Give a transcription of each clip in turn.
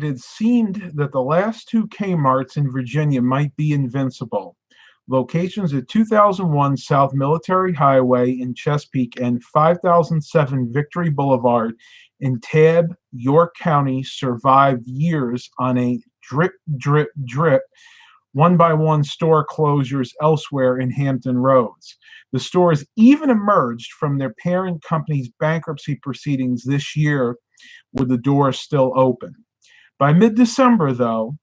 It seemed that the last two Kmarts in Virginia might be invincible. Locations at 2001 South Military Highway in Chesapeake and 5007 Victory Boulevard in Tabb, York County survived years on a drip, drip, drip, one by one store closures elsewhere in Hampton Roads. The stores even emerged from their parent company's bankruptcy proceedings this year with the doors still open. By mid-December, though,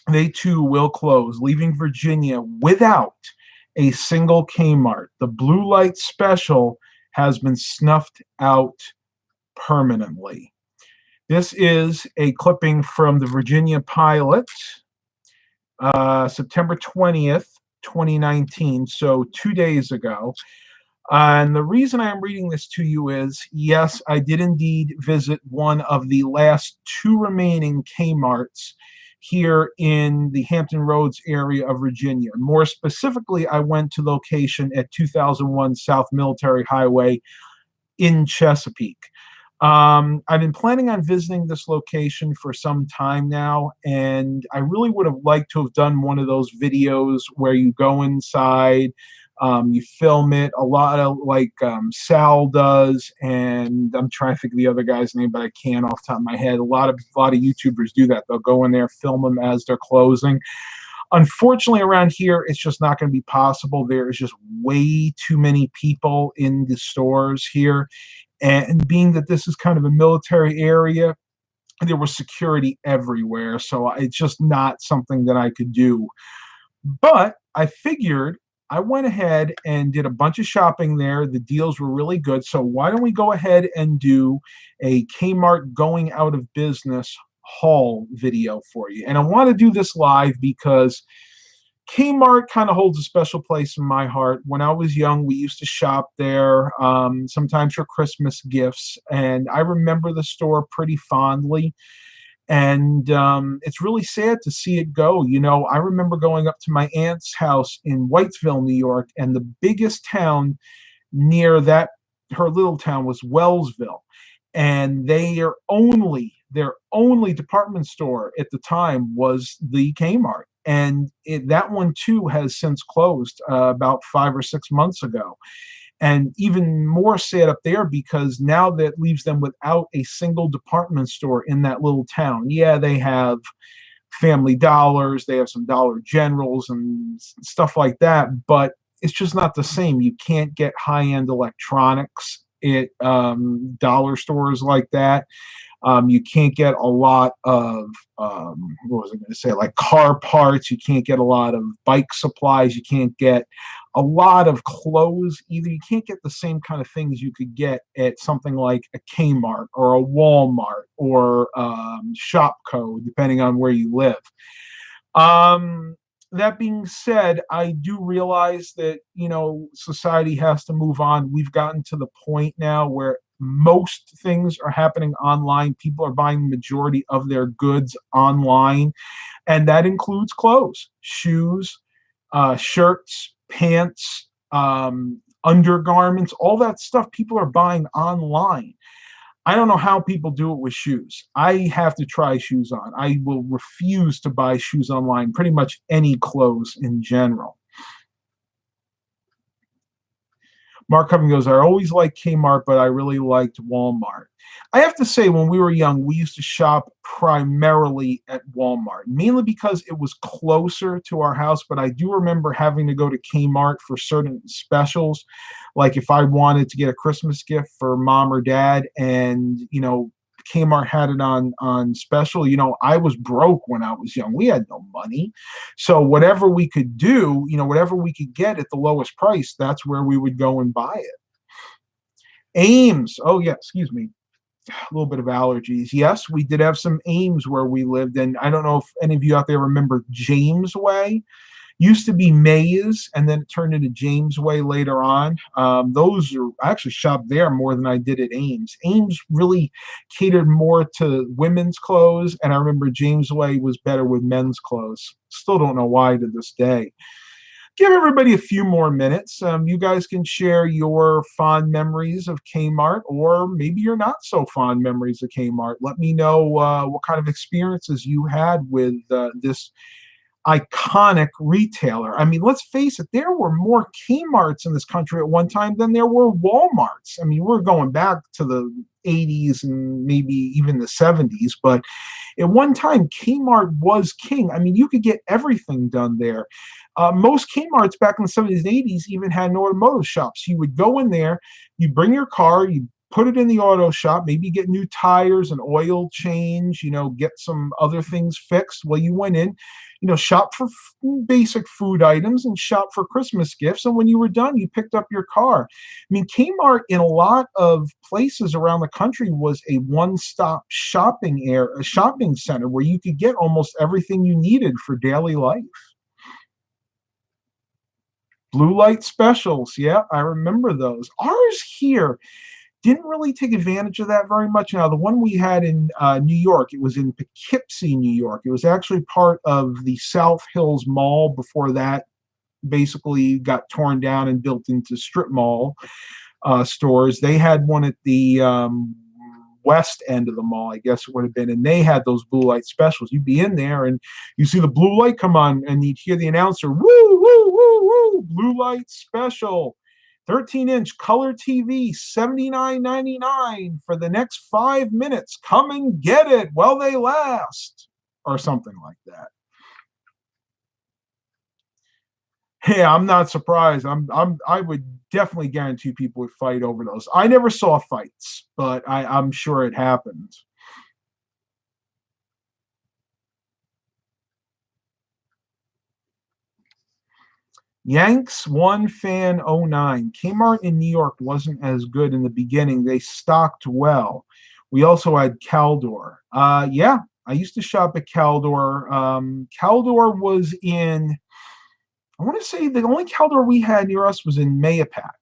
they too will close, leaving Virginia without a single Kmart. The blue light special has been snuffed out permanently. This is a clipping from the Virginia Pilot, September 20th, 2019, so 2 days ago. And the reason I'm reading this to you is, yes, I did indeed visit one of the last two remaining Kmarts here in the Hampton Roads area of Virginia. More specifically, I went to location at 2001 South Military Highway in Chesapeake. I've been planning on visiting this location for some time now, and I really would have liked to have done one of those videos where you go inside, you film it, a lot of like Sal does, and I'm trying to think of the other guy's name, but I can't off the top of my head. A lot of YouTubers do that. They'll go in there, film them as they're closing. Unfortunately, around here, it's just not going to be possible. There is just way too many people in the stores here. And being that this is kind of a military area, there was security everywhere. So it's just not something that I could do. But I figured I went ahead and did a bunch of shopping there. The deals were really good. So why don't we go ahead and do a Kmart going out of business haul video for you. And I want to do this live because Kmart kind of holds a special place in my heart. When I was young, we used to shop there, sometimes for Christmas gifts. And I remember the store pretty fondly. And it's really sad to see it go. You know, I remember going up to my aunt's house in Whitesville, New York, and the biggest town near that, her little town, was Wellsville. And their only department store at the time was the Kmart. And that one, too, has since closed about 5 or 6 months ago. And even more sad up there because now that leaves them without a single department store in that little town. Yeah, they have Family Dollars, they have some Dollar Generals and stuff like that, but it's just not the same. You can't get high-end electronics at dollar stores like that. You can't get a lot of, what was I going to say, like car parts. You can't get a lot of bike supplies. You can't get a lot of clothes either. You can't get the same kind of things you could get at something like a Kmart or a Walmart or Shopko, depending on where you live. That being said, I do realize that, you know, society has to move on. We've gotten to the point now where most things are happening online. People are buying the majority of their goods online, and that includes clothes, shoes, shirts, pants, undergarments, all that stuff people are buying online. I don't know how people do it with shoes. I have to try shoes on. I will refuse to buy shoes online, pretty much any clothes in general. Mark Coven goes, I always liked Kmart, but I really liked Walmart. I have to say, when we were young, we used to shop primarily at Walmart, mainly because it was closer to our house. But I do remember having to go to Kmart for certain specials, like if I wanted to get a Christmas gift for mom or dad, and, you know, Kmart had it on special. You know, I was broke when I was young. We had no money. So whatever we could do, you know, whatever we could get at the lowest price, that's where we would go and buy it. Ames. Oh, yeah, excuse me. A little bit of allergies. Yes, we did have some Ames where we lived. And I don't know if any of you out there remember James Way. Used to be Mays, and then it turned into James Way later on. Those are, I actually shopped there more than I did at Ames. Ames really catered more to women's clothes, and I remember James Way was better with men's clothes. Still don't know why to this day. give everybody a few more minutes. You guys can share your fond memories of Kmart, or maybe your not so fond memories of Kmart. Let me know what kind of experiences you had with this iconic retailer. I mean, let's face it, there were more Kmarts in this country at one time than there were Walmarts. I mean, we're going back to the 80s and maybe even the 70s, but at one time, Kmart was king. I mean, you could get everything done there. Most Kmarts back in the 70s and 80s even had an automotive shops. You would go in there, you bring your car, you put it in the auto shop, maybe get new tires and oil change, get some other things fixed. Well, you went in, shop for basic food items and shop for Christmas gifts. And when you were done, you picked up your car. I mean, Kmart in a lot of places around the country was a one-stop a shopping center where you could get almost everything you needed for daily life. Blue light specials. Yeah, I remember those. Ours here didn't really take advantage of that very much. Now, the one we had in New York, it was in Poughkeepsie, New York. It was actually part of the South Hills Mall before that basically got torn down and built into strip mall stores. They had one at the west end of the mall, I guess it would have been, and they had those blue light specials. You'd be in there and you see the blue light come on and you'd hear the announcer, woo, woo, woo, woo, blue light special. 13-inch color TV, $79.99 for the next 5 minutes. Come and get it while they last, or something like that. Yeah, I'm not surprised. I would definitely guarantee people would fight over those. I never saw fights, but I'm sure it happened. Yanks 1 fan 09. Kmart in New York wasn't as good in the beginning. They stocked well. We also had Caldor. Yeah, I used to shop at Caldor. Caldor was in, I want to say the only Caldor we had near us was in Mayapack.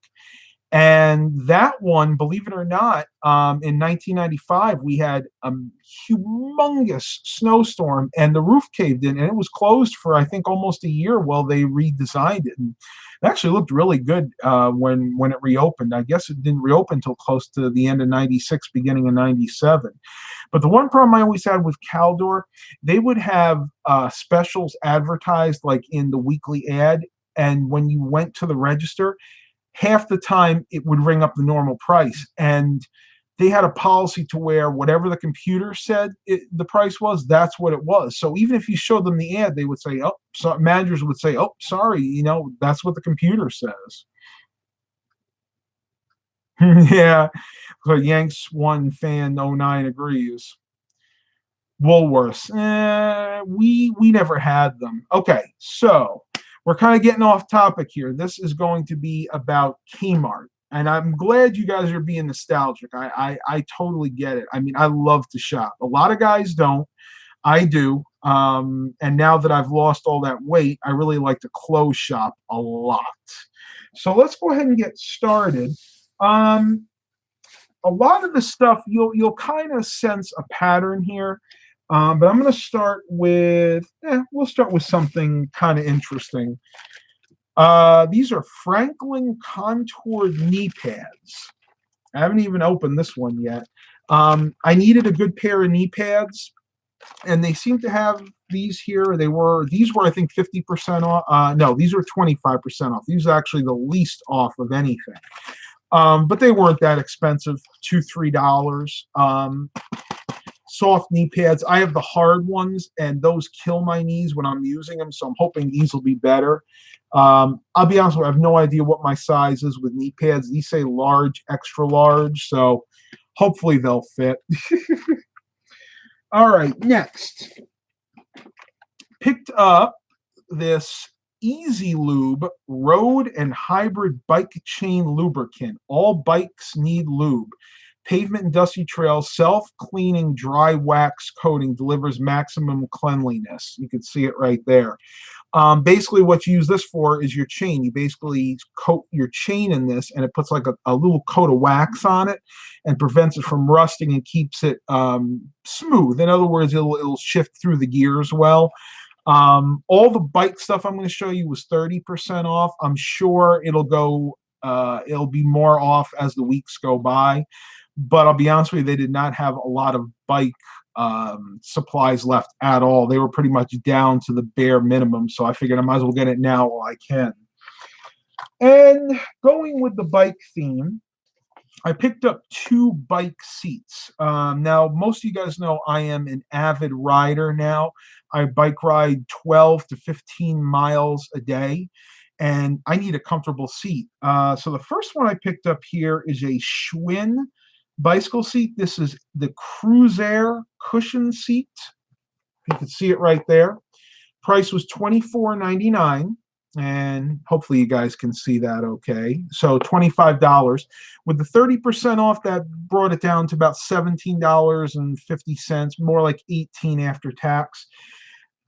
And that one, believe it or not, in 1995, we had a humongous snowstorm and the roof caved in, and it was closed for, I think, almost a year while they redesigned it. And it actually looked really good when it reopened. I guess it didn't reopen until close to the end of 96, beginning of 97. But the one problem I always had with Caldor, they would have specials advertised like in the weekly ad, and when you went to the register, half the time it would ring up the normal price. And they had a policy to where whatever the computer said the price was, that's what it was. So even if you showed them the ad, they would say, oh, so managers would say, oh, sorry, that's what the computer says. Yeah. So Yanks 1 fan 09 agrees. Woolworths. We never had them. Okay, so we're kind of getting off topic here. This is going to be about Kmart. And I'm glad you guys are being nostalgic. I totally get it. I mean, I love to shop. A lot of guys don't. I do. And now that I've lost all that weight, I really like to clothes shop a lot. So let's go ahead and get started. A lot of the stuff, you'll kind of sense a pattern here. But I'm going to start with, we'll start with something kind of interesting. These are Franklin contoured knee pads. I haven't even opened this one yet. I needed a good pair of knee pads, and they seem to have these here. These were I think 50% off. No, these were 25% off. These are actually the least off of anything. But they weren't that expensive, $2-3. Soft knee pads. I have the hard ones, and those kill my knees when I'm using them, so I'm hoping these will be better. I'll be honest with you, I have no idea what my size is with knee pads. These say large, extra large, so hopefully they'll fit. All right, next. Picked up this Easy Lube road and hybrid bike chain lubricant. All bikes need lube. Pavement and dusty trails, self-cleaning dry wax coating delivers maximum cleanliness. You can see it right there. Basically, what you use this for is your chain. You basically coat your chain in this, and it puts like a little coat of wax on it and prevents it from rusting and keeps it smooth. In other words, it'll shift through the gears well. All the bike stuff I'm going to show you was 30% off. I'm sure it'll be more off as the weeks go by. But I'll be honest with you, they did not have a lot of bike supplies left at all. They were pretty much down to the bare minimum. So I figured I might as well get it now while I can. And going with the bike theme, I picked up 2 bike seats. Now, most of you guys know I am an avid rider now. I bike ride 12 to 15 miles a day, and I need a comfortable seat. So the first one I picked up here is a Schwinn bicycle seat. This is the Cruisair cushion seat. You can see it right there. Price was $24.99. And hopefully you guys can see that okay. So $25. With the 30% off, that brought it down to about $17.50, more like $18 after tax.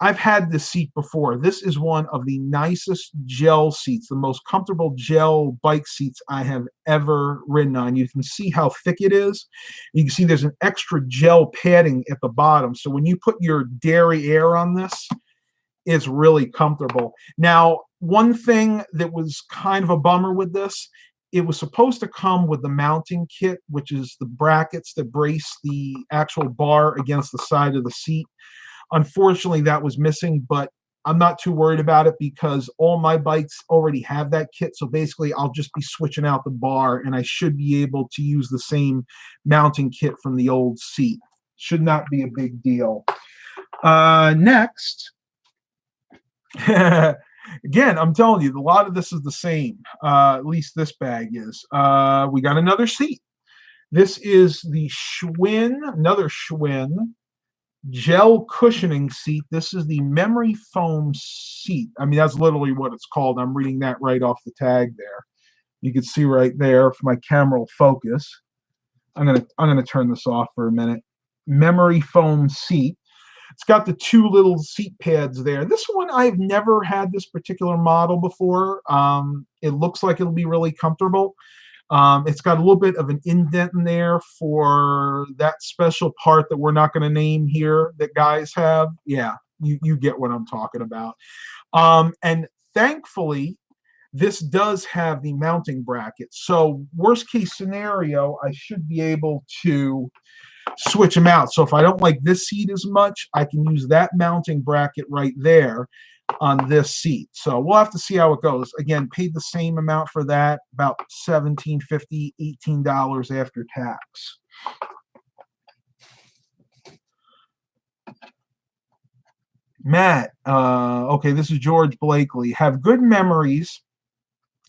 I've had this seat before. This is one of the nicest gel seats, the most comfortable gel bike seats I have ever ridden on. You can see how thick it is. You can see there's an extra gel padding at the bottom. So when you put your derriere on this, it's really comfortable. Now, one thing that was kind of a bummer with this, it was supposed to come with the mounting kit, which is the brackets that brace the actual bar against the side of the seat. Unfortunately, that was missing, but I'm not too worried about it because all my bikes already have that kit. So basically, I'll just be switching out the bar, and I should be able to use the same mounting kit from the old seat. Should not be a big deal. Next. Again, I'm telling you, a lot of this is the same. At least this bag is. We got another seat. This is the Schwinn, another Schwinn gel cushioning seat. This is the memory foam seat. I mean, that's literally what it's called. I'm reading that right off the tag there. You can see right there if my camera will focus. I'm gonna turn this off for a minute. Memory foam seat. It's got the 2 little seat pads there. This one, I've never had this particular model before. It looks like it'll be really comfortable. It's got a little bit of an indent in there for that special part that we're not going to name here that guys have. Yeah, you get what I'm talking about. And thankfully, this does have the mounting bracket. So worst case scenario, I should be able to switch them out. So if I don't like this seat as much, I can use that mounting bracket right there on this seat. So we'll have to see how it goes. Again, paid the same amount for that, about $17.50, $18 after tax. Matt, okay, this is George Blakely. Have good memories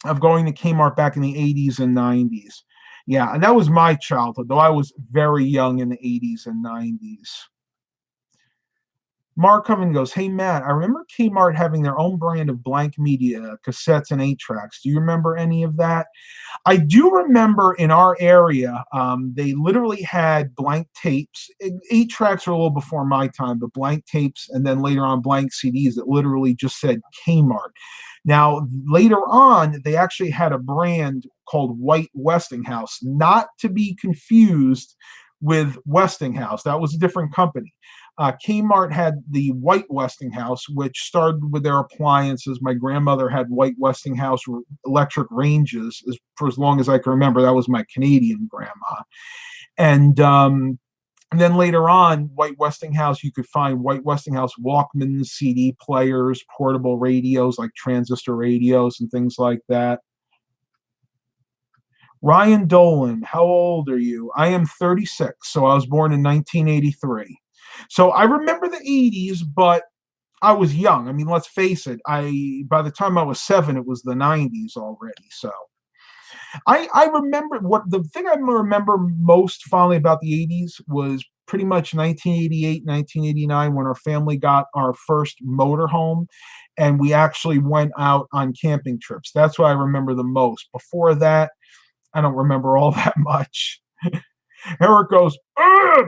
of going to Kmart back in the 80s and 90s. Yeah, and that was my childhood, though I was very young in the 80s and 90s. Mark Cumming goes, hey, Matt, I remember Kmart having their own brand of blank media, cassettes and 8-tracks. Do you remember any of that? I do remember in our area, they literally had blank tapes. 8-tracks are a little before my time, but blank tapes and then later on blank CDs that literally just said Kmart. Now, later on, they actually had a brand called White Westinghouse, not to be confused with Westinghouse. That was a different company. Kmart had the White Westinghouse, which started with their appliances. My grandmother had White Westinghouse electric ranges for as long as I can remember. That was my Canadian grandma. And then later on, White Westinghouse, you could find White Westinghouse Walkman CD players, portable radios like transistor radios and things like that. Ryan Dolan, how old are you? I am 36, so I was born in 1983. So I remember the 80s, but I was young. I mean, let's face it. By the time I was 7, it was the 90s already. So I remember the thing I remember most fondly about the 80s was pretty much 1988, 1989 when our family got our first motorhome and we actually went out on camping trips. That's what I remember the most. Before that, I don't remember all that much. Eric goes,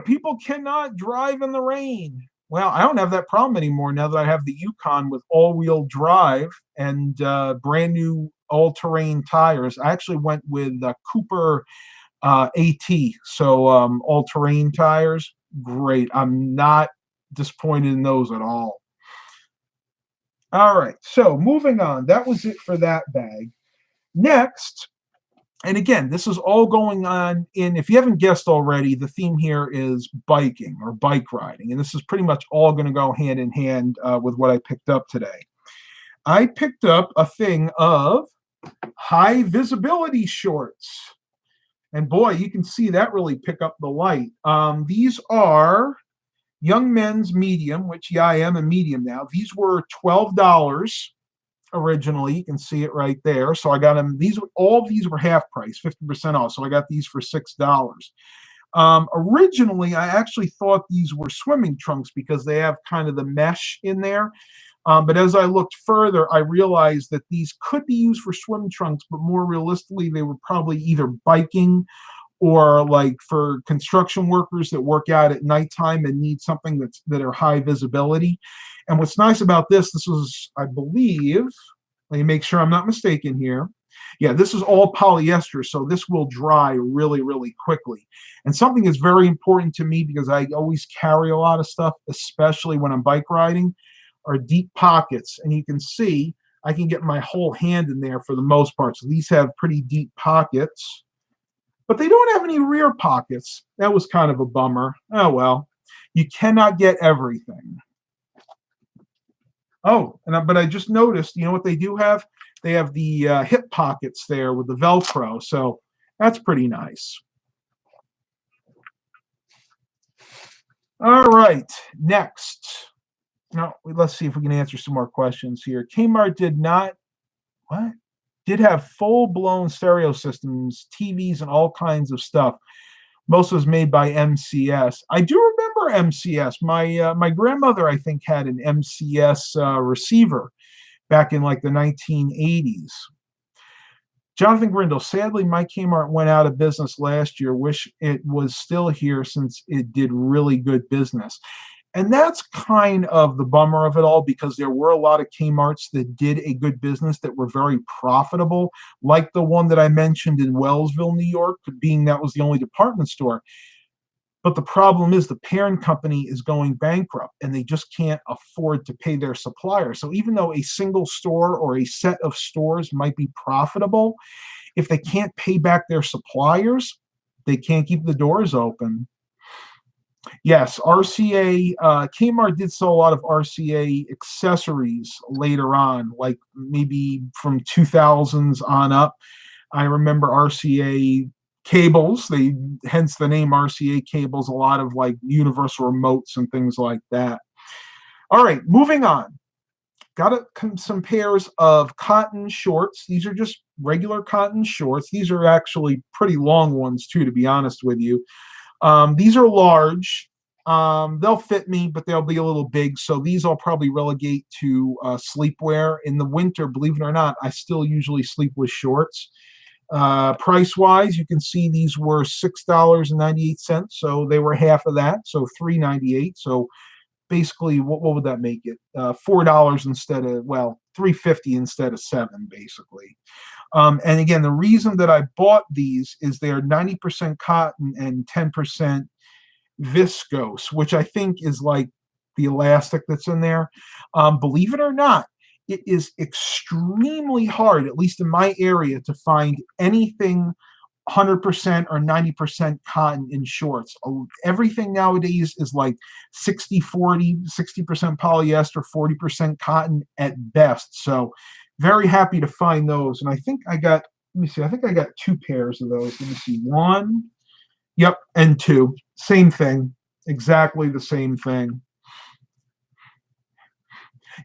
people cannot drive in the rain. Well, I don't have that problem anymore now that I have the Yukon with all-wheel drive and brand new all-terrain tires. I actually went with Cooper AT, so all-terrain tires. Great. I'm not disappointed in those at all. All right, so moving on. That was it for that bag. Next, and again, this is all going on in, if you haven't guessed already, the theme here is biking or bike riding. And this is pretty much all going to go hand in hand with what I picked up today. I picked up a thing of high visibility shorts. And boy, you can see that really pick up the light. These are young men's medium, which, yeah, I am a medium now. These were $12 originally. You can see it right there. So I got them. All of these were half price, 50% off. So I got these for $6. Originally, I actually thought these were swimming trunks because they have kind of the mesh in there. But as I looked further, I realized that these could be used for swim trunks, but more realistically, they were probably either biking or like for construction workers that work out at nighttime and need something that are high visibility. And what's nice about this was, I believe, let me make sure I'm not mistaken here. Yeah, this is all polyester, so this will dry really, really quickly. And something that's very important to me, because I always carry a lot of stuff, especially when I'm bike riding, are deep pockets. And you can see I can get my whole hand in there for the most part. So these have pretty deep pockets, but they don't have any rear pockets. That was kind of a bummer. Oh, well, you cannot get everything. Oh, but I just noticed, you know what they do have? They have the hip pockets there with the Velcro. So that's pretty nice. All right, next. Now, let's see if we can answer some more questions here. Kmart did have full-blown stereo systems, TVs, and all kinds of stuff. Most was made by MCS. I do remember MCS. My grandmother, I think, had an MCS receiver back in like the 1980s. Jonathan Grindle, sadly, my Kmart went out of business last year. Wish it was still here since it did really good business. And that's kind of the bummer of it all, because there were a lot of Kmarts that did a good business that were very profitable, like the one that I mentioned in Wellsville, New York, being that was the only department store. But the problem is the parent company is going bankrupt and they just can't afford to pay their suppliers. So even though a single store or a set of stores might be profitable, if they can't pay back their suppliers, they can't keep the doors open. Yes, RCA, Kmart did sell a lot of RCA accessories later on, like maybe from 2000s on up. I remember RCA cables, hence the name RCA cables, a lot of like universal remotes and things like that. All right, moving on. Got some pairs of cotton shorts. These are just regular cotton shorts. These are actually pretty long ones too, to be honest with you. These are large. They'll fit me, but they'll be a little big. So these I'll probably relegate to sleepwear. In the winter, believe it or not, I still usually sleep with shorts. Price-wise, you can see these were $6.98. So they were half of that. So $3.98. So basically, what would that make it? $4 instead of, well, $3.50 instead of $7, basically. And again, the reason that I bought these is they are 90% cotton and 10% viscose, which I think is like the elastic that's in there. Believe it or not, it is extremely hard, at least in my area, to find anything 100% or 90% cotton in shorts. Everything nowadays is like 60-40, 60% polyester, 40% cotton at best. So very happy to find those. And I think I got, let me see, I think I got 2 pairs of those. Let me see, 1, yep, and 2. Same thing, exactly the same thing.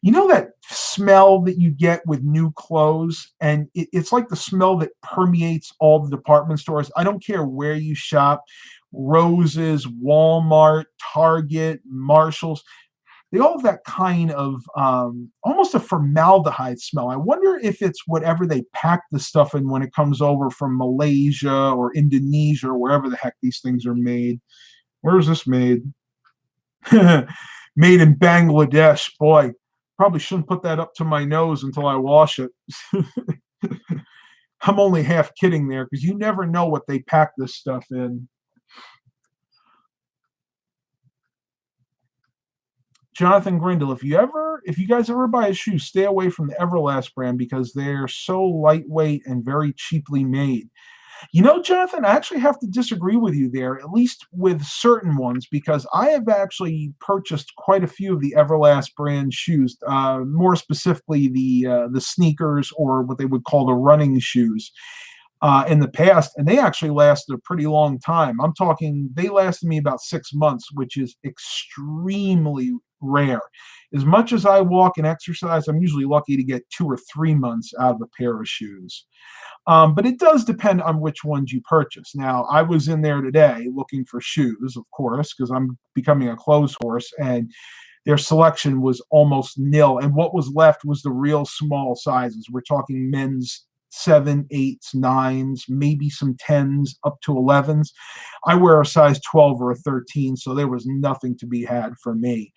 You know that smell that you get with new clothes, and it's like the smell that permeates all the department stores. I don't care where you shop, Rose's, Walmart, Target, Marshalls. They all have that kind of almost a formaldehyde smell. I wonder if it's whatever they pack the stuff in when it comes over from Malaysia or Indonesia or wherever the heck these things are made. Where is this made? Made in Bangladesh. Boy, probably shouldn't put that up to my nose until I wash it. I'm only half kidding there, because you never know what they pack this stuff in. Jonathan Grindle, if you guys ever buy a shoe, stay away from the Everlast brand because they're so lightweight and very cheaply made. You know, Jonathan, I actually have to disagree with you there, at least with certain ones, because I have actually purchased quite a few of the Everlast brand shoes, more specifically the sneakers, or what they would call the running shoes, in the past, and they actually lasted a pretty long time. I'm talking they lasted me about 6 months, which is extremely rare. As much as I walk and exercise, I'm usually lucky to get 2 or 3 months out of a pair of shoes. But it does depend on which ones you purchase. Now, I was in there today looking for shoes, of course, because I'm becoming a clothes horse, and their selection was almost nil. And what was left was the real small sizes. We're talking men's 7, 8s, 9s, maybe some 10s, up to 11s. I wear a size 12 or a 13, so there was nothing to be had for me.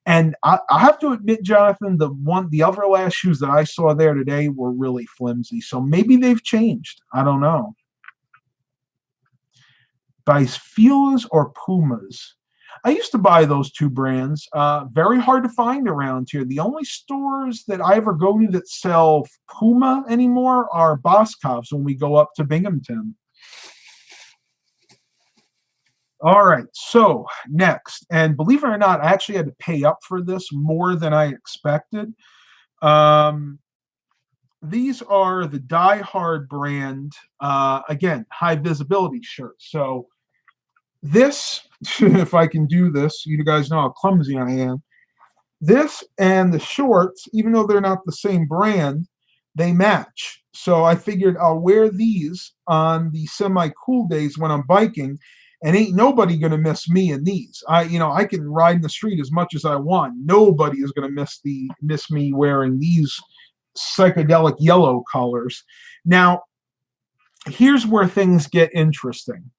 And I have to admit, Jonathan, the Everlast shoes that I saw there today were really flimsy. So maybe they've changed. I don't know. Buys Fila's or Pumas? I used to buy those two brands. Very hard to find around here. The only stores that I ever go to that sell Puma anymore are Boscov's when we go up to Binghamton. All right, so next, and believe it or not, I actually had to pay up for this more than I expected. These are the Die Hard brand, again, high visibility shirts. So this, if I can do this, you guys know how clumsy I am. This and the shorts, even though they're not the same brand, they match. So I figured I'll wear these on the semi-cool days when I'm biking, and ain't nobody gonna miss me in these. I can ride in the street as much as I want. Nobody is gonna miss me wearing these psychedelic yellow colors. Now, here's where things get interesting.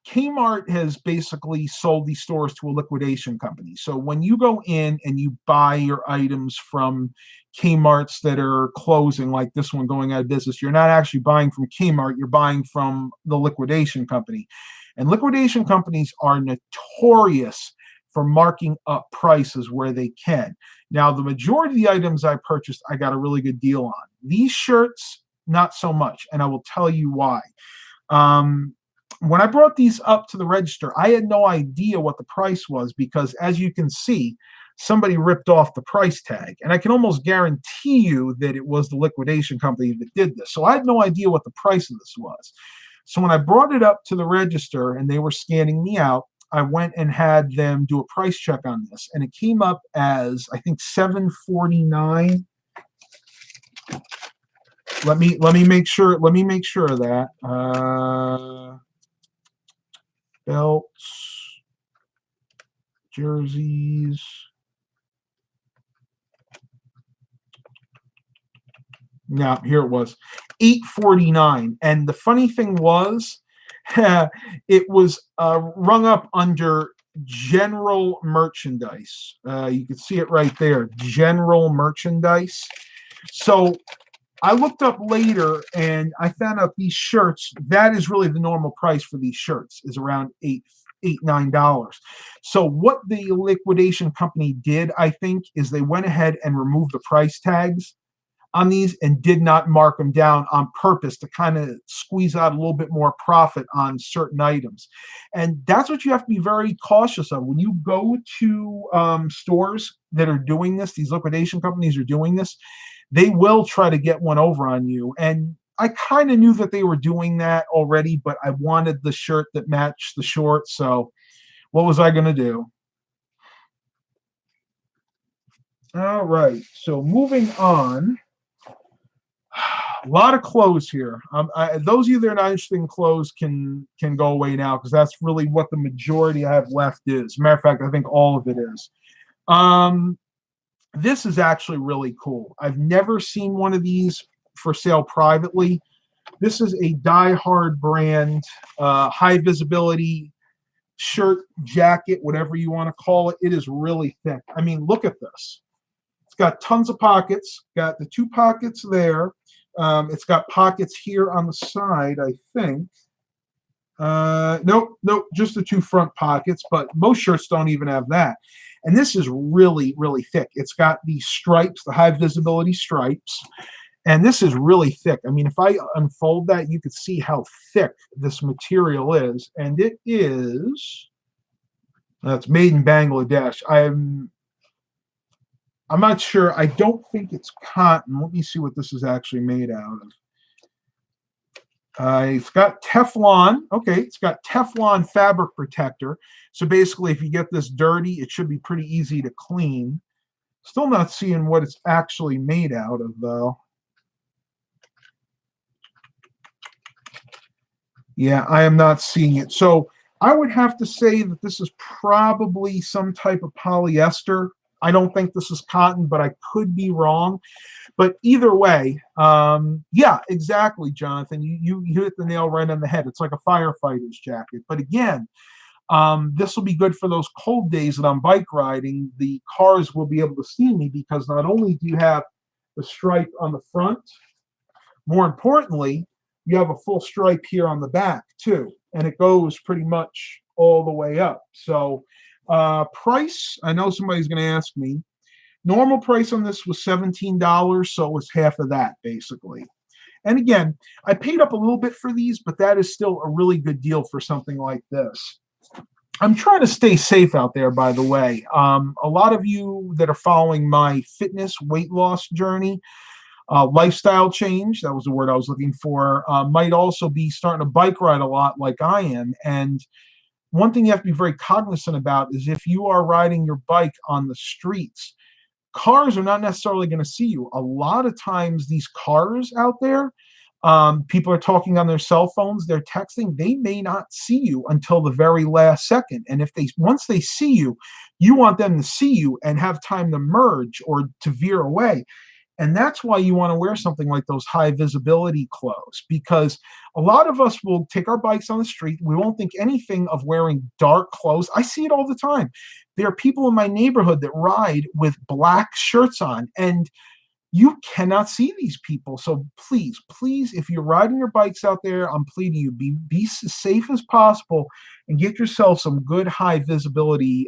Kmart has basically sold these stores to a liquidation company. So when you go in and you buy your items from Kmarts that are closing, like this one going out of business, you're not actually buying from Kmart, you're buying from the liquidation company. And liquidation companies are notorious for marking up prices where they can. Now, the majority of the items I purchased, I got a really good deal on. These shirts, not so much, and I will tell you why. When I brought these up to the register, I had no idea what the price was because, as you can see, somebody ripped off the price tag. And I can almost guarantee you that it was the liquidation company that did this. So I had no idea what the price of this was. So when I brought it up to the register and they were scanning me out, I went and had them do a price check on this. And it came up as, I think, $7.49. Let me make sure of that. Belts, jerseys. Now, here it was, $8.49. And the funny thing was, it was rung up under general merchandise. You can see it right there, general merchandise. So I looked up later and I found out these shirts, that is really the normal price for these shirts, is around $9. So what the liquidation company did, I think, is they went ahead and removed the price tags on these and did not mark them down on purpose to kind of squeeze out a little bit more profit on certain items. And that's what you have to be very cautious of. When you go to stores that are doing this, these liquidation companies are doing this, they will try to get one over on you. And I kind of knew that they were doing that already, but I wanted the shirt that matched the shorts. So what was I going to do? All right. So moving on. A lot of clothes here. Those of you that are not interested in clothes can go away now because that's really what the majority I have left is. Matter of fact, I think all of it is. This is actually really cool. I've never seen one of these for sale privately. This is a Die Hard brand, high visibility shirt, jacket, whatever you want to call it. It is really thick. I mean, look at this. It's got tons of pockets. Got the 2 pockets there. It's got pockets here on the side, I think. Nope, just the 2 front pockets, but most shirts don't even have that. And this is really, really thick. It's got these stripes, the high visibility stripes. And this is really thick. I mean, if I unfold that, you could see how thick this material is. And it is, that's made in Bangladesh. I'm not sure. I don't think it's cotton. Let me see what this is actually made out of. It's got Teflon. Okay, it's got Teflon fabric protector. So basically, if you get this dirty, it should be pretty easy to clean. Still not seeing what it's actually made out of, though. Yeah, I am not seeing it. So I would have to say that this is probably some type of polyester. I don't think this is cotton, but I could be wrong. But either way, yeah, exactly, Jonathan. You hit the nail right on the head. It's like a firefighter's jacket. But again, this will be good for those cold days that I'm bike riding. The cars will be able to see me because not only do you have the stripe on the front, more importantly, you have a full stripe here on the back too, and it goes pretty much all the way up. So price, I know somebody's going to ask me. Normal price on this was $17, so it was half of that basically. And again, I paid up a little bit for these, but that is still a really good deal for something like this. I'm trying to stay safe out there, by the way. A lot of you that are following my fitness weight loss journey, lifestyle change, that was the word I was looking for, might also be starting to bike ride a lot like I am. And one thing you have to be very cognizant about is if you are riding your bike on the streets, cars are not necessarily going to see you. A lot of times these cars out there, people are talking on their cell phones, they're texting, they may not see you until the very last second. And if once they see you, you want them to see you and have time to merge or to veer away. And that's why you want to wear something like those high visibility clothes, because a lot of us will take our bikes on the street. We won't think anything of wearing dark clothes. I see it all the time. There are people in my neighborhood that ride with black shirts on, and you cannot see these people. So please, please, if you're riding your bikes out there, I'm pleading you, be as safe as possible and get yourself some good high visibility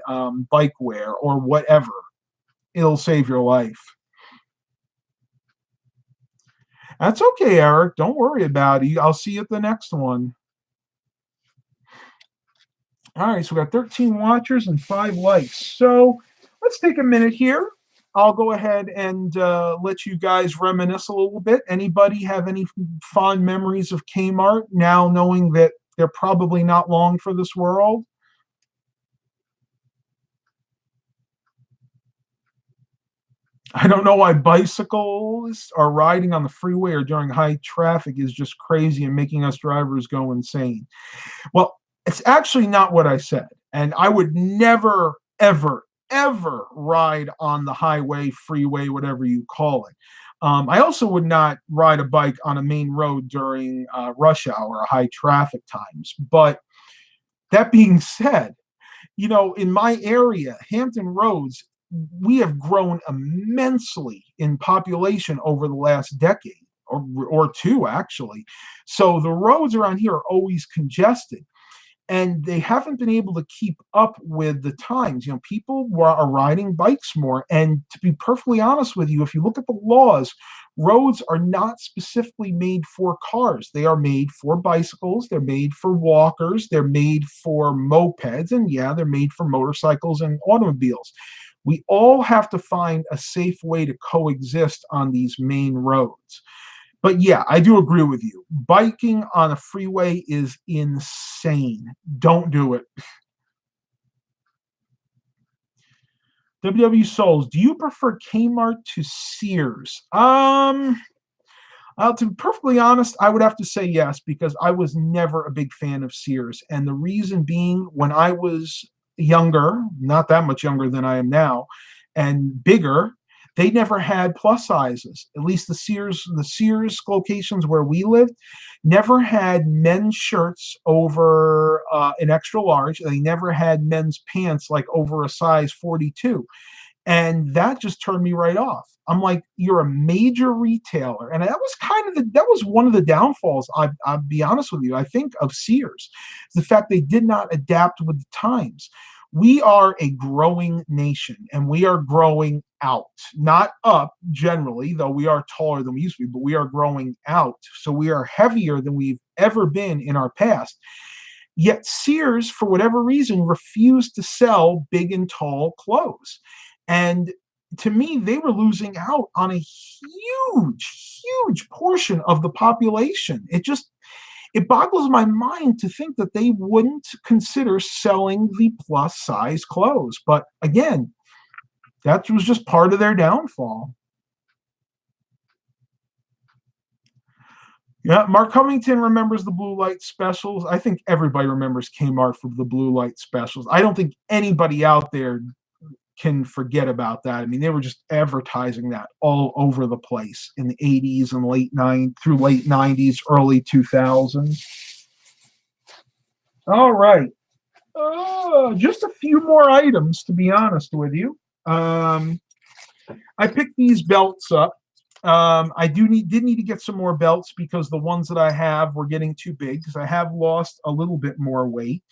bike wear or whatever. It'll save your life. That's okay, Eric. Don't worry about it. I'll see you at the next one. All right, so we got 13 watchers and 5 likes. So let's take a minute here. I'll go ahead and let you guys reminisce a little bit. Anybody have any fond memories of Kmart now knowing that they're probably not long for this world? I don't know why bicycles are riding on the freeway or during high traffic is just crazy and making us drivers go insane. Well, it's actually not what I said. And I would never, ever, ever ride on the highway, freeway, whatever you call it. I also would not ride a bike on a main road during rush hour or high traffic times. But that being said, you know, in my area, Hampton Roads, we have grown immensely in population over the last decade or two, actually. So the roads around here are always congested. And they haven't been able to keep up with the times. You know, people are riding bikes more. And to be perfectly honest with you, if you look at the laws, roads are not specifically made for cars. They are made for bicycles. They're made for walkers. They're made for mopeds. And yeah, they're made for motorcycles and automobiles. We all have to find a safe way to coexist on these main roads. But yeah, I do agree with you. Biking on a freeway is insane. Don't do it. WW Souls, do you prefer Kmart to Sears? To be perfectly honest, I would have to say yes, because I was never a big fan of Sears. And the reason being, when I was younger, not that much younger than I am now, and bigger, they never had plus sizes. At least the Sears locations where we lived never had men's shirts over an extra large. They never had men's pants like over a size 42. And that just turned me right off. I'm like, you're a major retailer. And that was one of the downfalls, I'll be honest with you, I think, of Sears. The fact they did not adapt with the times. we are a growing nation, and we are growing out, not up generally, though we are taller than we used to be, but we are growing out. So we are heavier than we've ever been in our past. Yet Sears, for whatever reason, refused to sell big and tall clothes. And to me, they were losing out on a huge portion of the population. It boggles my mind to think that they wouldn't consider selling the plus size clothes. But again, that was just part of their downfall. Yeah, Mark Covington remembers the blue light specials. I think everybody remembers Kmart for the blue light specials. I don't think anybody out there can forget about that. I mean, they were just advertising that all over the place in the 80s and late 90s, early 2000s. All right. Just a few more items, to be honest with you. I picked these belts up. I did need to get some more belts because the ones that I have were getting too big, because I have lost a little bit more weight.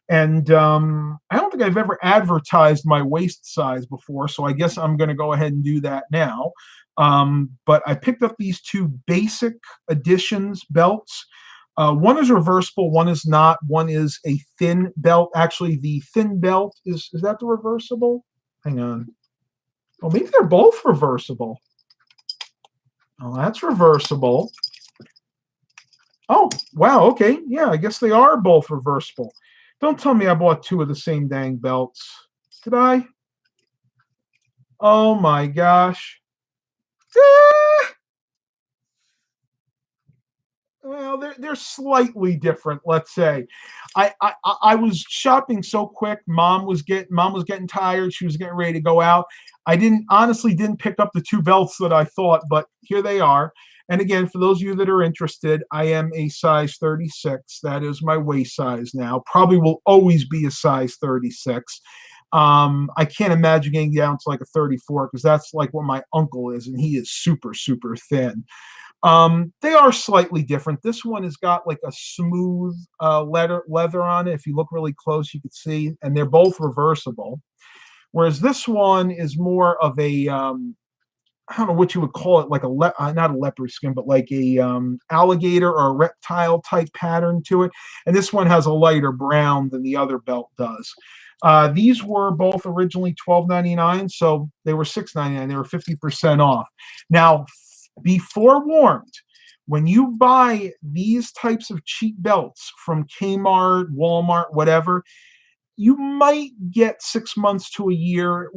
And I don't think I've ever advertised my waist size before, so I guess I'm going to go ahead and do that now. But I picked up these two basic editions belts. One is reversible, one is not. One is a thin belt. Actually, the thin belt is that the reversible? Hang on. Oh, maybe they're both reversible. Oh, that's reversible. Oh, wow. Okay. Yeah, I guess they are both reversible. Don't tell me I bought two of the same dang belts. Did I? Oh my gosh. Well, they're slightly different, let's say. I was shopping so quick. Mom was getting tired. She was getting ready to go out. I honestly didn't pick up the two belts that I thought, but here they are. And again, for those of you that are interested, I am a size 36. That is my waist size now. Probably will always be a size 36. I can't imagine getting down to like a 34, because that's like what my uncle is, and he is super, super thin. They are slightly different. This one has got like a smooth leather on it. If you look really close, you can see, and they're both reversible. Whereas this one is more of a I don't know what you would call it, like not a leopard skin, but like a alligator or a reptile type pattern to it. And this one has a lighter brown than the other belt does. These were both originally $12.99, so they were $6.99. They were 50% off. Now, be forewarned, when you buy these types of cheap belts from Kmart, Walmart, whatever, you might get 6 months to a year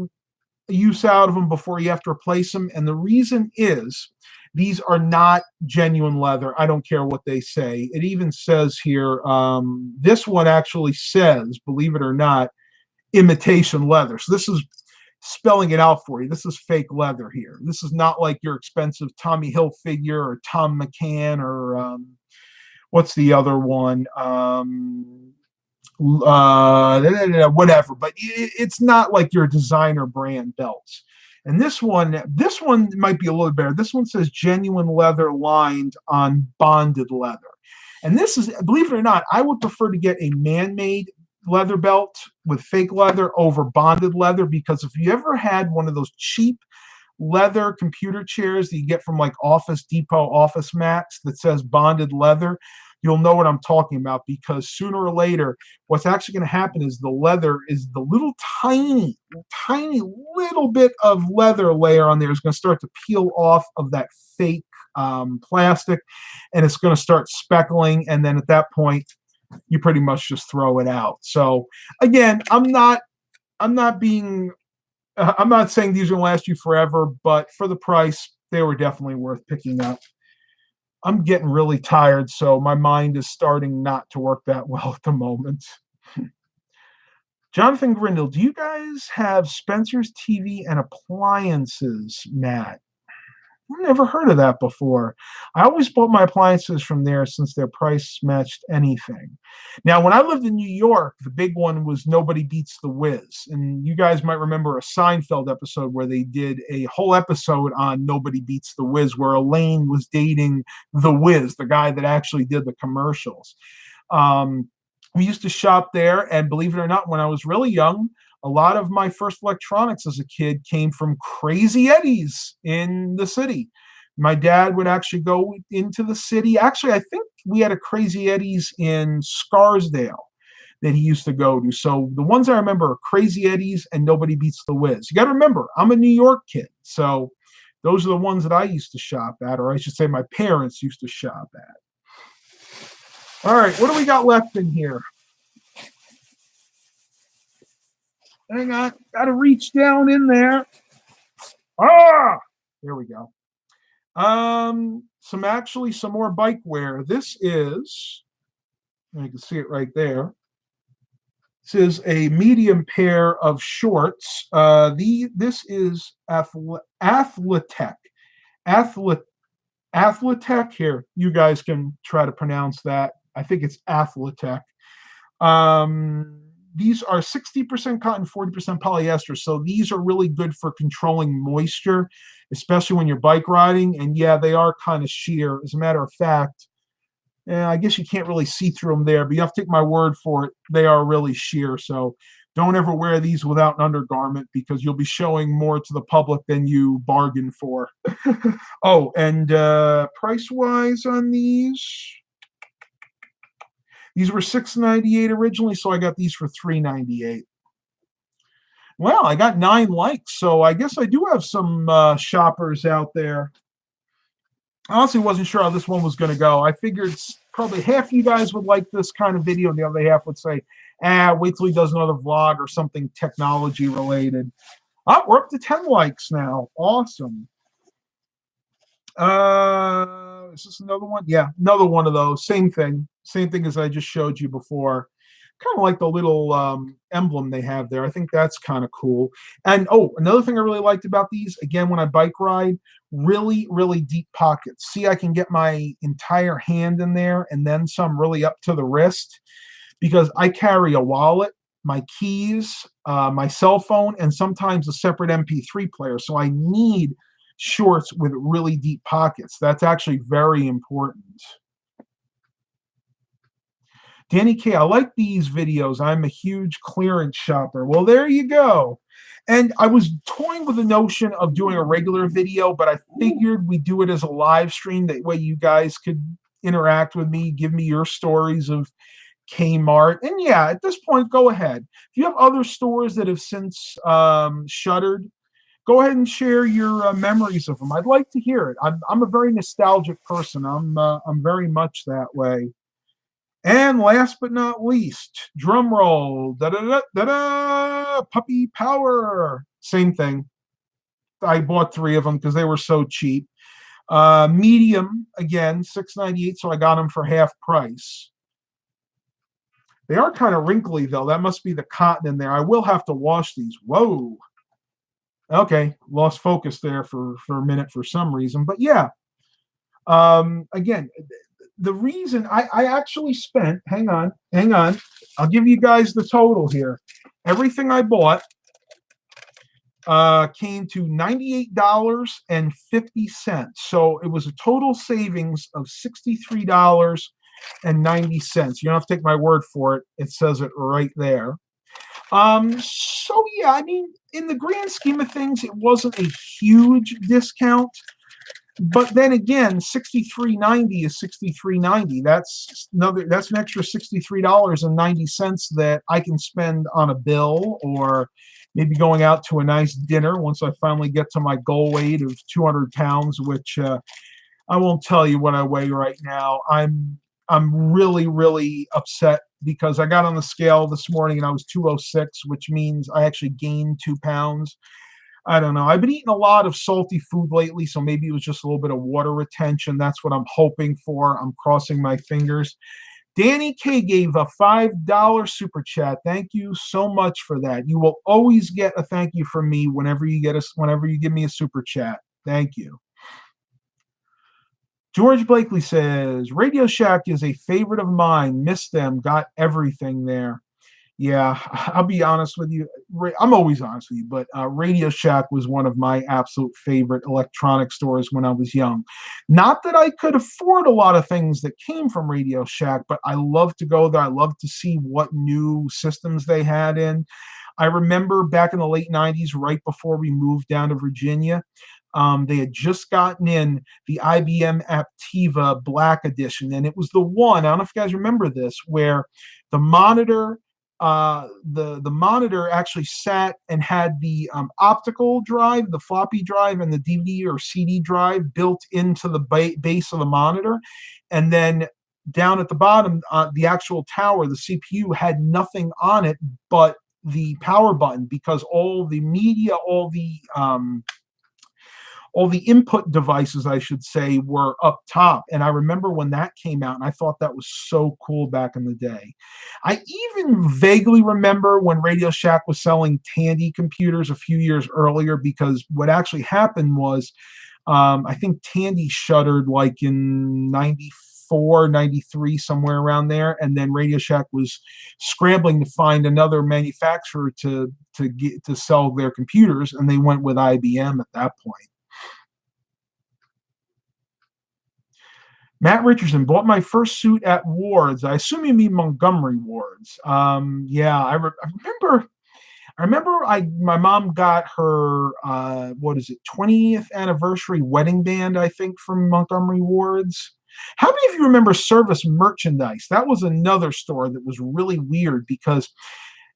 use out of them before you have to replace them. And the reason is these are not genuine leather. I don't care what they say. It even says here, this one actually says, believe it or not, imitation leather. So this is spelling it out for you. This is fake leather here. This is not like your expensive Tommy Hilfiger or Tom McCann or what's the other one? Whatever, but it's not like your designer brand belts. And this one might be a little better. This one says genuine leather lined on bonded leather. And this is, believe it or not, I would prefer to get a man-made leather belt with fake leather over bonded leather, because if you ever had one of those cheap leather computer chairs that you get from like Office Depot Office Max that says bonded leather, you'll know what I'm talking about, because sooner or later, what's actually going to happen is the leather is the little tiny little bit of leather layer on there is going to start to peel off of that fake plastic, and it's going to start speckling. And then at that point, you pretty much just throw it out. So again, I'm not saying these are going to last you forever, but for the price, they were definitely worth picking up. I'm getting really tired, so my mind is starting not to work that well at the moment. Jonathan Grindle, do you guys have Spencer's TV and appliances, Matt? I've never heard of that before. I always bought my appliances from there since their price matched anything. Now, when I lived in New York, the big one was Nobody Beats the Wiz. And you guys might remember a Seinfeld episode where they did a whole episode on Nobody Beats the Wiz, where Elaine was dating the Wiz, the guy that actually did the commercials. We used to shop there, and believe it or not, when I was really young, a lot of my first electronics as a kid came from Crazy Eddie's in the city. My dad would actually go into the city. Actually, I think we had a Crazy Eddie's in Scarsdale that he used to go to. So the ones I remember are Crazy Eddie's and Nobody Beats the Wiz. You got to remember, I'm a New York kid. So those are the ones that I used to shop at, or I should say my parents used to shop at. All right, what do we got left in here? Hang on, got to reach down in there. Ah, there we go. Some more bike wear. This is, you can see it right there. This is a medium pair of shorts. This is Athletech. Athletech. Here, you guys can try to pronounce that. I think it's Athletech. These are 60% cotton, 40% polyester. So these are really good for controlling moisture, especially when you're bike riding. And yeah, they are kind of sheer. As a matter of fact, I guess you can't really see through them there, but you have to take my word for it. They are really sheer. So don't ever wear these without an undergarment, because you'll be showing more to the public than you bargained for. Oh, and price-wise on these were $6.98 originally, so I got these for $3.98. Well, I got 9 likes, so I guess I do have some shoppers out there. I honestly wasn't sure how this one was going to go. I figured probably half you guys would like this kind of video, and the other half would say, wait till he does another vlog or something technology related. Oh, we're up to 10 likes now. Awesome. Is this another one? Yeah, another one of those. Same thing as I just showed you before. Kind of like the little emblem they have there. I think that's kind of cool. And oh, another thing I really liked about these, again, when I bike ride, really, really deep pockets. See, I can get my entire hand in there and then some, really up to the wrist, because I carry a wallet, my keys, my cell phone, and sometimes a separate MP3 player. So I need shorts with really deep pockets. That's actually very important. Danny K, I like these videos. I'm a huge clearance shopper. Well, there you go. And I was toying with the notion of doing a regular video, but I figured we'd do it as a live stream. That way you guys could interact with me, give me your stories of Kmart. And yeah, at this point, go ahead. If you have other stores that have since shuttered, go ahead and share your memories of them. I'd like to hear it. I'm a very nostalgic person. I'm very much that way. And last but not least, drum roll, da-da-da-da-da, Puppy Power. Same thing. I bought 3 of them because they were so cheap. Medium, again, $6.98, so I got them for half price. They are kind of wrinkly, though. That must be the cotton in there. I will have to wash these. Whoa. Okay, lost focus there for a minute for some reason. But yeah, again, the reason I actually spent, hang on, I'll give you guys the total here. Everything I bought came to $98.50. So it was a total savings of $63.90. You don't have to take my word for it. It says it right there. So yeah, I mean, in the grand scheme of things, it wasn't a huge discount. But then again, $63.90 is $63.90. That's an extra $63.90 that I can spend on a bill, or maybe going out to a nice dinner once I finally get to my goal weight of 200 pounds, which I won't tell you what I weigh right now. I'm really, really upset because I got on the scale this morning and I was 206, which means I actually gained 2 pounds. I don't know. I've been eating a lot of salty food lately, so maybe it was just a little bit of water retention. That's what I'm hoping for. I'm crossing my fingers. Danny K gave a $5 super chat. Thank you so much for that. You will always get a thank you from me whenever you give me a super chat. Thank you. George Blakely says, Radio Shack is a favorite of mine. Missed them. Got everything there. Yeah, I'll be honest with you. I'm always honest with you, but Radio Shack was one of my absolute favorite electronic stores when I was young. Not that I could afford a lot of things that came from Radio Shack, but I loved to go there. I loved to see what new systems they had in. I remember back in the late 90s, right before we moved down to Virginia, they had just gotten in the IBM Aptiva Black Edition, and it was the one, I don't know if you guys remember this, where the monitor the monitor actually sat and had the optical drive, the floppy drive, and the DVD or CD drive built into the base of the monitor, and then down at the bottom, the actual tower, the CPU had nothing on it but the power button because all the media, all the input devices, I should say, were up top. And I remember when that came out, and I thought that was so cool back in the day. I even vaguely remember when Radio Shack was selling Tandy computers a few years earlier, because what actually happened was I think Tandy shuttered like in 94, 93, somewhere around there. And then Radio Shack was scrambling to find another manufacturer to sell their computers. And they went with IBM at that point. Matt Richardson bought my first suit at Ward's. I assume you mean Montgomery Ward's. Yeah, I remember. I remember my mom got her what is it, 20th anniversary wedding band, I think, from Montgomery Ward's. How many of you remember Service Merchandise? That was another store that was really weird because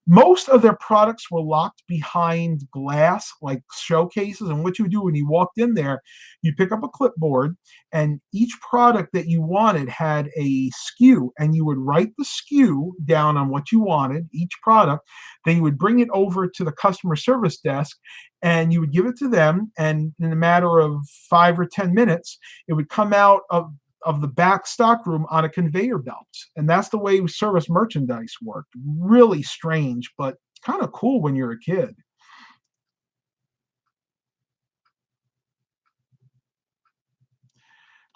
most of their products were locked behind glass, like showcases. And what you would do when you walked in there, you pick up a clipboard, and each product that you wanted had a SKU, and you would write the SKU down on what you wanted, each product. Then you would bring it over to the customer service desk, and you would give it to them. And in a matter of 5 or 10 minutes, it would come out of the back stock room on a conveyor belt. And that's the way Service Merchandise worked. Really strange, but kind of cool when you're a kid.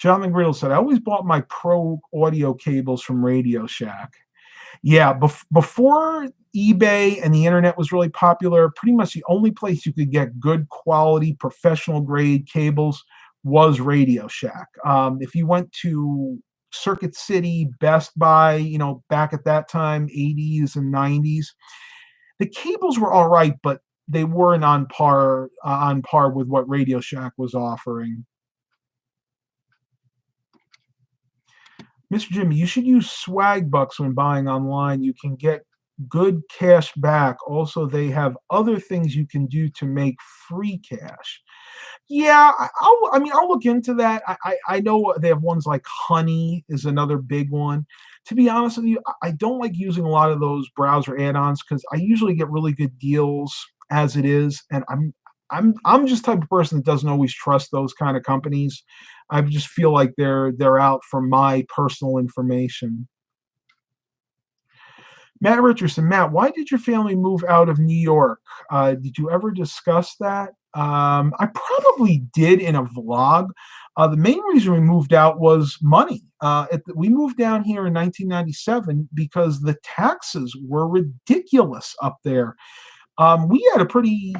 Jonathan Griddle said, I always bought my pro audio cables from Radio Shack. Yeah, before eBay and the internet was really popular, pretty much the only place you could get good quality, professional grade cables was Radio Shack. If you went to Circuit City, Best Buy, back at that time, 80s and 90s, the cables were all right, but they weren't on par with what Radio Shack was offering. Mr. Jimmy, you should use swag bucks when buying online. You can get good cash back. Also, they have other things you can do to make free cash. Yeah, I'll look into that. I know they have ones like Honey is another big one. To be honest with you, I don't like using a lot of those browser add-ons because I usually get really good deals as it is, and I'm just the type of person that doesn't always trust those kind of companies. I just feel like they're out for my personal information. Matt Richardson, Matt, why did your family move out of New York? Did you ever discuss that? I probably did in a vlog. The main reason we moved out was money. We moved down here in 1997 because the taxes were ridiculous up there. We had a pretty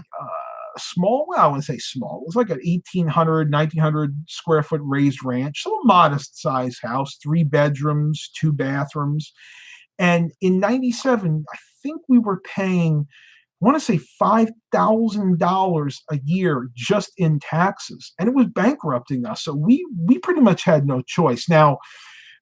small, well, I wouldn't say small. It was like an 1,800, 1,900 square foot raised ranch, so a modest size house, 3 bedrooms, 2 bathrooms. And in 97, I think we were paying, I want to say $5,000 a year just in taxes. And it was bankrupting us. So we pretty much had no choice. Now,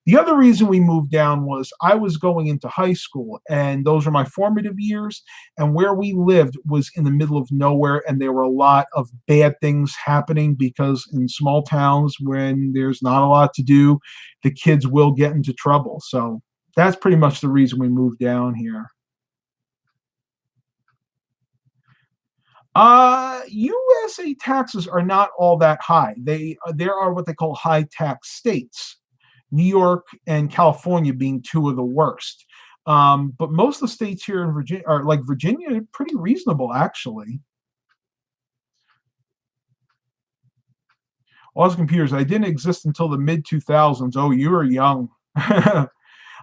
the other reason we moved down was I was going into high school, and those were my formative years. And where we lived was in the middle of nowhere, and there were a lot of bad things happening because in small towns, when there's not a lot to do, the kids will get into trouble. So that's pretty much the reason we moved down here. USA taxes are not all that high. There are what they call high tax states, New York and California being two of the worst. But most of the states here in Virginia are like Virginia, pretty reasonable actually. Oz Computers, I didn't exist until the mid 2000s. Oh, you were young.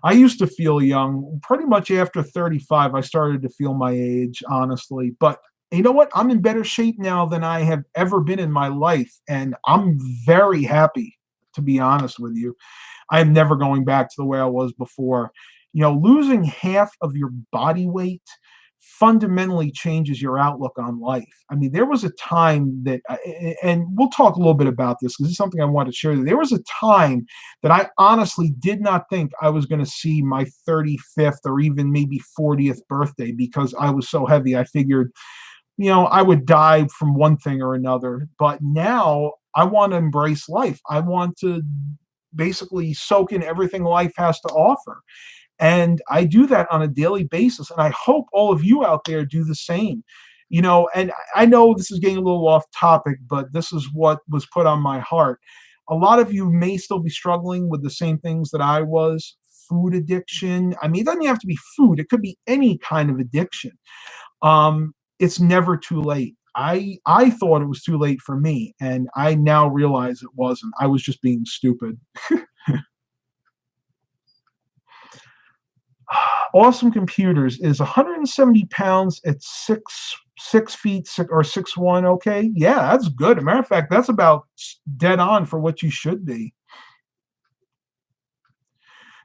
I used to feel young. Pretty much after 35, I started to feel my age, honestly. But you know what? I'm in better shape now than I have ever been in my life. And I'm very happy, to be honest with you. I am never going back to the way I was before. You know, losing half of your body weight fundamentally changes your outlook on life. I mean, there was a time that, and we'll talk a little bit about this because it's something I want to share. There was a time that I honestly did not think I was going to see my 35th or even maybe 40th birthday because I was so heavy. I figured, I would die from one thing or another. But now I want to embrace life. I want to basically soak in everything life has to offer. And I do that on a daily basis. And I hope all of you out there do the same. And I know this is getting a little off topic, but this is what was put on my heart. A lot of you may still be struggling with the same things that I was. Food addiction. I mean, it doesn't have to be food. It could be any kind of addiction. It's never too late. I thought it was too late for me, and I now realize it wasn't. I was just being stupid. Awesome Computers is 170 pounds at 6 feet 6'1". Okay, yeah, that's good. As a matter of fact, that's about dead on for what you should be.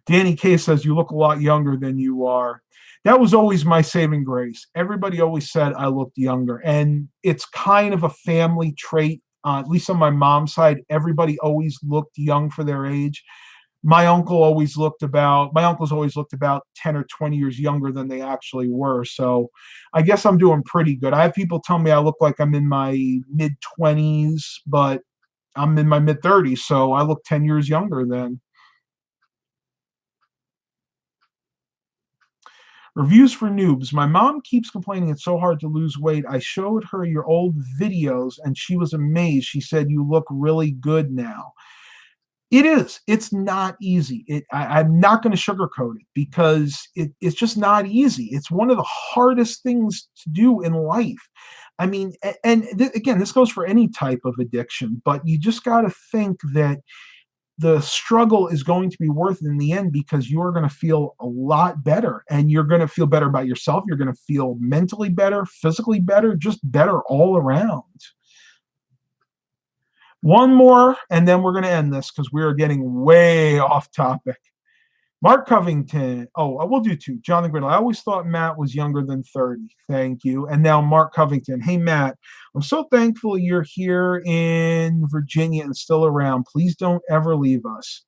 Danny K says you look a lot younger than you are. That was always my saving grace. Everybody always said I looked younger, and it's kind of a family trait. At least on my mom's side, everybody always looked young for their age. My uncles always looked about 10 or 20 years younger than they actually were. So I guess I'm doing pretty good. I have people tell me I look like I'm in my mid-20s, but I'm in my mid-30s, so I look 10 years younger then. Reviews for noobs. My mom keeps complaining it's so hard to lose weight. I showed her your old videos and she was amazed. She said, you look really good now. It is. It's not easy. I'm not going to sugarcoat it because it's just not easy. It's one of the hardest things to do in life. I mean, again, this goes for any type of addiction, but you just got to think that the struggle is going to be worth it in the end because you're going to feel a lot better and you're going to feel better about yourself. You're going to feel mentally better, physically better, just better all around. One more, and then we're going to end this because we are getting way off topic. Mark Covington. Oh, we'll do two. Jonathan Griddle. I always thought Matt was younger than 30. Thank you. And now Mark Covington. Hey, Matt, I'm so thankful you're here in Virginia and still around. Please don't ever leave us.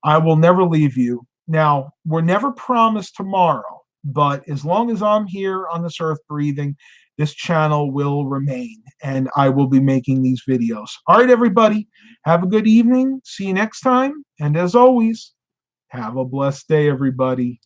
I will never leave you. Now, we're never promised tomorrow, but as long as I'm here on this earth breathing, this channel will remain, and I will be making these videos. All right, everybody. Have a good evening. See you next time. And as always, have a blessed day, everybody.